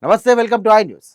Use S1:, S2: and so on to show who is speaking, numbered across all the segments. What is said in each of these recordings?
S1: నమస్తే, welcome to I news.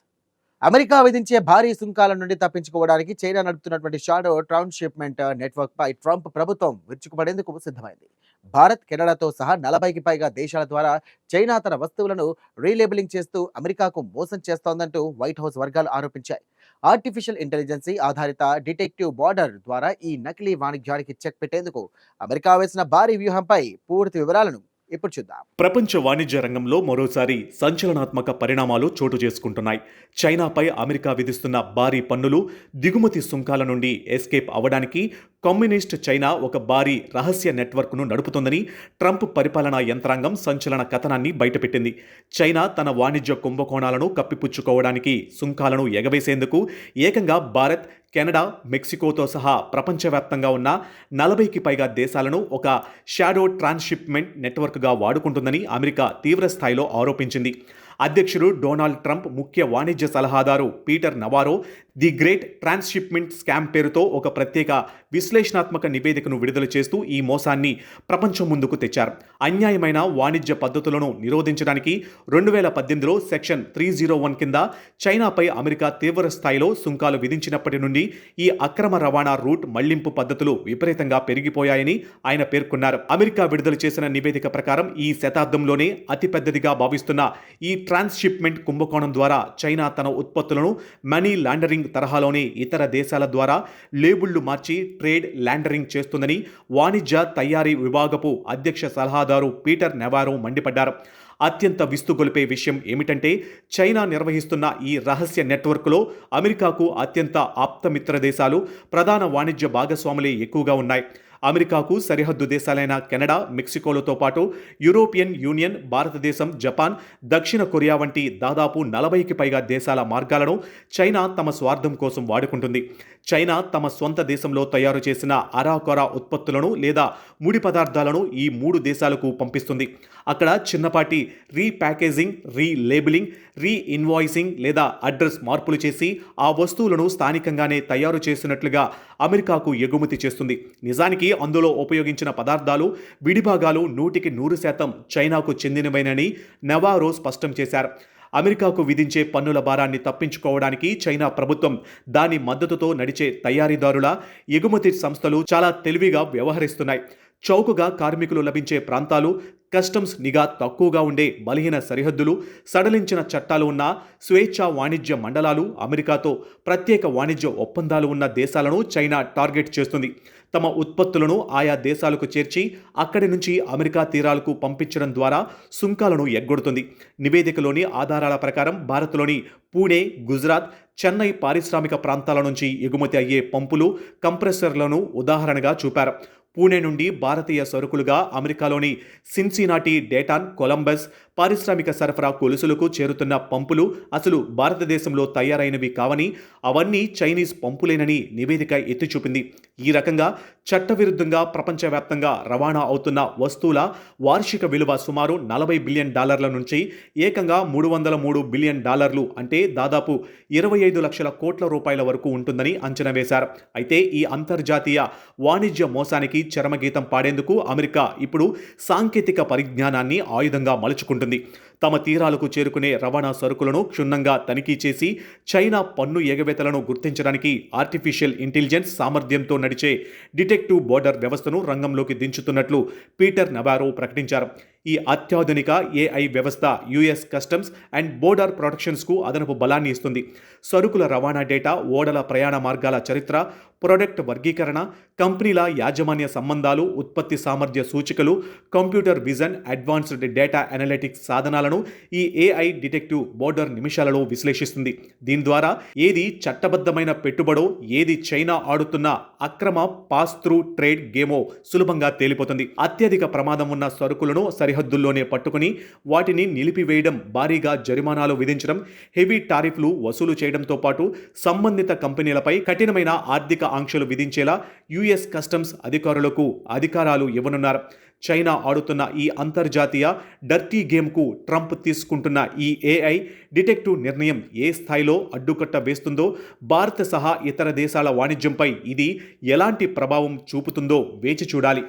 S1: America విధించే భారీ సుంకాల నుండి తప్పించుకోవడానికి చైనా నడుపుతున్నటువంటి షాడో ట్రాన్స్‌షిప్‌మెంట్ నెట్‌వర్క్ పై ట్రంప్ ప్రభుత్వం విరుచుకుపడేందుకు సిద్ధమైంది. భారత్, కెనడాతో సహా 40కి పైగా దేశాల ద్వారా చైనా తన వస్తువులను రీలేబులింగ్ చేస్తూ అమెరికాకు మోసం చేస్తోందంటూ వైట్ హౌస్ వర్గాలు ఆరోపించాయి. ఆర్టిఫిషియల్ ఇంటెలిజెన్స్ ఆధారిత డిటెక్టివ్ బార్డర్ ద్వారా ఈ నకిలీ వాణిజ్యానికి చెక్ పెట్టేందుకు అమెరికా వేసిన భారీ వ్యూహంపై పూర్తి వివరాలను ఇప్పుడు చూద్దాం.
S2: ప్రపంచ వాణిజ్య రంగంలో మరోసారి సంచలనాత్మక పరిణామాలు చోటు చేసుకుంటున్నాయి. చైనాపై అమెరికా విధిస్తున్న భారీ పన్నులు, దిగుమతి సుంకాల నుండి ఎస్కేప్ అవ్వడానికి కమ్యూనిస్ట్ చైనా ఒక భారీ రహస్య నెట్వర్క్ను నడుపుతోందని ట్రంప్ పరిపాలనా యంత్రాంగం సంచలన కథనాన్ని బయటపెట్టింది. చైనా తన వాణిజ్య కుంభకోణాలను కప్పిపుచ్చుకోవడానికి సుంకాలను ఎగవేసేందుకు ఏకంగా భారత్, కెనడా, మెక్సికోతో సహా ప్రపంచవ్యాప్తంగా ఉన్న 40కి పైగా దేశాలను ఒక షాడో ట్రాన్స్‌షిప్‌మెంట్ నెట్వర్క్గా వాడుకుంటుందని అమెరికా తీవ్రస్థాయిలో ఆరోపించింది. అధ్యక్షుడు డొనాల్డ్ ట్రంప్ ముఖ్య వాణిజ్య సలహాదారు Peter నవారో the great transshipment scam పేరుతో ఒక ప్రత్యేక విశ్లేషణాత్మక నివేదికను విడుదల చేస్తూ ఈ మోసాన్ని ప్రపంచం ముందుకు తెచ్చారు. అన్యాయమైన వాణిజ్య పద్ధతులను నిరోధించడానికి 2018లో సెక్షన్ 301 కింద చైనాపై అమెరికా తీవ్ర స్థాయిలో సుంకాలు విధించినప్పటి నుండి ఈ అక్రమ రవాణా రూట్ మళ్లింపు పద్ధతులు విపరీతంగా పెరిగిపోయాయని ఆయన పేర్కొన్నారు. అమెరికా విడుదల చేసిన నివేదిక ప్రకారం ఈ శతాబ్దంలోనే అతిపెద్దదిగా భావిస్తున్న ఈ ట్రాన్స్‌షిప్‌మెంట్ కుంభకోణం ద్వారా చైనా తన ఉత్పత్తులను మనీ లాండరింగ్ తరహాలోనే ఇతర దేశాల ద్వారా లేబుళ్లు మార్చి ట్రేడ్ లాండరింగ్ చేస్తుందని వాణిజ్య తయారీ విభాగపు అధ్యక్ష సలహాదారు పీటర్ నెవారో మండిపడ్డారు. అత్యంత విస్తుగొలిపే విషయం ఏమిటంటే చైనా నిర్వహిస్తున్న ఈ రహస్య నెట్వర్క్లో అమెరికాకు అత్యంత ఆప్తమిత్ర దేశాలు, ప్రధాన వాణిజ్య భాగస్వాములే ఎక్కువగా ఉన్నాయి. అమెరికాకు సరిహద్దు దేశాలైన కెనడా, మెక్సికోలతో పాటు యూరోపియన్ యూనియన్, భారతదేశం, జపాన్, దక్షిణ కొరియా వంటి దాదాపు 40కి పైగా దేశాల మార్గాలను చైనా తమ స్వార్థం కోసం వాడుకుంటుంది. చైనా తమ సొంత దేశంలో తయారు చేసిన అరాకొరా ఉత్పత్తులను లేదా ముడి పదార్థాలను ఈ 3 దేశాలకు పంపిస్తుంది. అక్కడ చిన్నపాటి రీప్యాకేజింగ్, రీలేబులింగ్, రీఇన్వాయిసింగ్ లేదా అడ్రస్ మార్పులు చేసి ఆ వస్తువులను స్థానికంగానే తయారు చేసినట్లుగా అమెరికాకు ఎగుమతి చేస్తుంది. నిజానికి అందులో ఉపయోగించిన పదార్థాలు, విడిభాగాలు 100% చైనాకు చెందినవేనని నెవారో స్పష్టం చేశారు. అమెరికాకు విధించే పన్నుల భారాన్ని తప్పించుకోవడానికి చైనా ప్రభుత్వం, దాని మద్దతుతో నడిచే తయారీదారుల, ఎగుమతి సంస్థలు చాలా తెలివిగా వ్యవహరిస్తున్నాయి. చౌకగా కార్మికులు లభించే ప్రాంతాలు, కస్టమ్స్ నిఘా తక్కువగా ఉండే బలహీన సరిహద్దులు, సడలించిన చట్టాలు ఉన్న స్వేచ్ఛా వాణిజ్య మండలాలు, అమెరికాతో ప్రత్యేక వాణిజ్య ఒప్పందాలు ఉన్న దేశాలను చైనా టార్గెట్ చేస్తుంది. తమ ఉత్పత్తులను ఆయా దేశాలకు చేర్చి అక్కడి నుంచి అమెరికా తీరాలకు పంపించడం ద్వారా సుంకాలను ఎగ్గొడుతుంది. నివేదికలోని ఆధారాల ప్రకారం భారత్లోని పూణే, గుజరాత్, చెన్నై పారిశ్రామిక ప్రాంతాల నుంచి ఎగుమతి అయ్యే పంపులు, కంప్రెసర్లను ఉదాహరణగా చూపారు. పూణే నుండి భారతీయ సరుకులుగా అమెరికాలోని సిన్సినాటి, డేటాన్, కొలంబస్ పారిశ్రామిక సరఫరా గొలుసులకు చేరుతున్న పంపులు అసలు భారతదేశంలో తయారైనవి కావని, అవన్నీ చైనీస్ పంపులేనని నివేదిక ఎత్తి చూపింది. ఈ రకంగా చట్టవిరుద్ధంగా ప్రపంచవ్యాప్తంగా రవాణా అవుతున్న వస్తువుల వార్షిక విలువ సుమారు $40 బిలియన్ నుంచి ఏకంగా $303 బిలియన్, అంటే దాదాపు 25 లక్షల కోట్ల రూపాయల వరకు ఉంటుందని అంచనా వేశారు. అయితే ఈ అంతర్జాతీయ వాణిజ్య మోసానికి చరమగీతం పాడేందుకు అమెరికా ఇప్పుడు సాంకేతిక పరిజ్ఞానాన్ని ఆయుధంగా మలుచుకుంటుంది. తమ తీరాలకు చేరుకునే రవాణా సరుకులను క్షుణ్ణంగా తనిఖీ చేసి చైనా పన్ను ఎగవేతలను గుర్తించడానికి ఆర్టిఫిషియల్ ఇంటెలిజెన్స్ సామర్థ్యంతో నడిచే డిటెక్టివ్ బోర్డర్ వ్యవస్థను రంగంలోకి దించుతున్నట్లు పీటర్ నవారో ప్రకటించారు. ఈ అత్యాధునిక ఏఐ వ్యవస్థ యుఎస్ కస్టమ్స్ అండ్ బోర్డర్ ప్రొటెక్షన్స్కు అదనపు బలాన్ని ఇస్తుంది. సరుకుల రవాణా డేటా, ఓడల ప్రయాణ మార్గాల చరిత్ర, ప్రొడక్ట్ వర్గీకరణ, కంపెనీల యాజమాన్య సంబంధాలు, ఉత్పత్తి సామర్థ్య సూచికలు, computer vision, advanced data analytics సాధనాలను ఈ ఏఐ డిటెక్టివ్ బోర్డర్ నిమిషాలలో విశ్లేషిస్తుంది. దీని ద్వారా ఏది చట్టబద్ధమైన పెట్టుబడో, ఏది చైనా ఆడుతున్న అక్రమ పాస్ త్రూ ట్రేడ్ గేమో సులభంగా తేలిపోతుంది. అత్యధిక ప్రమాదం ఉన్న సరుకులను సరిహద్దుల్లోనే పట్టుకుని వాటిని నిలిపివేయడం, భారీగా జరిమానాలు విధించడం, హెవీ టారిఫ్లు వసూలు చేయడంతో పాటు సంబంధిత కంపెనీలపై కఠినమైన ఆర్థిక ఆంక్షలు విధించేలా యుఎస్ కస్టమ్స్ అధికారులకు అధికారాలు ఇవ్వనున్నారు. చైనా ఆడుతున్న ఈ అంతర్జాతీయ డర్టీ గేమ్కు ట్రంప్ తీసుకుంటున్న ఈ ఏఐ డిటెక్టివ్ నిర్ణయం ఏ స్థాయిలో అడ్డుకట్ట వేస్తుందో, భారత్ సహా ఇతర దేశాల వాణిజ్యంపై ఇది ఎలాంటి ప్రభావం చూపుతుందో వేచి చూడాలి.